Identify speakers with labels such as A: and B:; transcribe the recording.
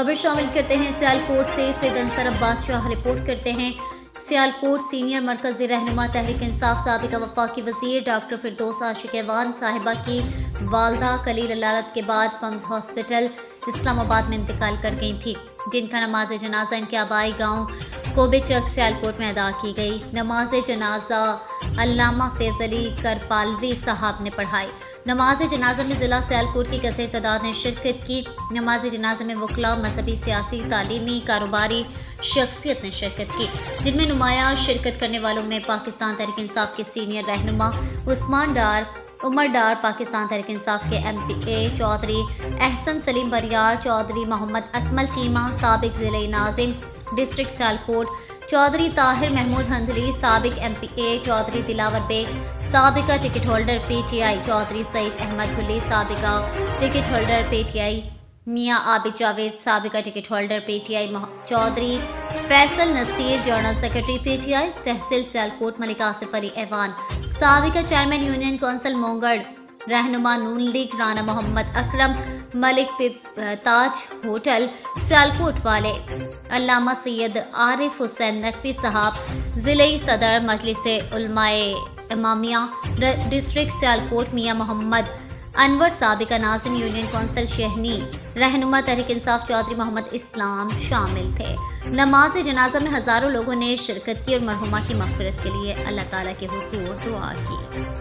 A: खबर शामिल करते हैं सियालकोट से सैयद अंसर अब्बास शाह रिपोर्ट करते हैं। सियालकोट सीनियर मरकज़ी रहनुमा तहरीक इंसाफ साबिका वफाकी वज़ीर डॉक्टर फिरदौस आशिक ऐवान साहिबा की वालदा कलील अलालत के बाद पम्स हॉस्पिटल इस्लामाबाद में इंतकाल कर गई थी, जिनका नमाज जनाजा इनके आबाई गांव कोबेचक सियालकोट में अदा की गई। नमाज जनाजा अल्लामा फैज़ अली करपालवी साहब ने पढ़ाई। नमाज जनाजा में ज़िला सियालकोट की कसीर तादाद ने शिरकत की। नमाज जनाजा में वकला, मजहबी, सियासी, तालीमी, कारोबारी शख्सियत ने शिरकत की, जिनमें नुमाया शिरकत करने वालों में पाकिस्तान तहरीक इंसाफ के सीनियर रहनुमा उस्मान डार, उमर डार, पाकिस्तान तहरीक इंसाफ के MPA चौधरी एहसन सलीम बरियार, चौधरी मोहम्मद अकमल चीमा, साबिक ज़िले नाज़िम डिस्ट्रिक्ट सियालकोट, चौधरी ताहिर महमूद हंदली, साबिक MPA चौधरी दिलावर बेग, साबिका ticket holder PTI Chaudhry Saeed Ahmed Guli, साबिका ticket holder PTI Mian Abid Javed, साबिका ticket holder PTI Chaudhry Faisal Naseer, general secretary PTI tehsil Sialkot Malik Asif Ali Aiwan, साबिका चेयरमैन यूनियन कौंसिल मोंगड़, रहनुमा नून लीग राना मोहम्मद अकरम मलिक ताज होटल सियालकोट वाले, अल्लामा सैयद आरिफ हुसैन नकवी साहब, ज़िले सदर मजलिस उलमाए इमामिया डिस्ट्रिक्ट सियालकोट मियाँ मोहम्मद अनवर, साबिका नाज़िम यूनियन कौंसिल शहनी, रहनुमा तहरीक इंसाफ चौधरी मोहम्मद इस्लाम शामिल थे। नमाज जनाजा में हज़ारों लोगों ने शिरकत की और मरहुमा की मग़फ़िरत के लिए अल्लाह ताला के हुज़ूर दुआ की।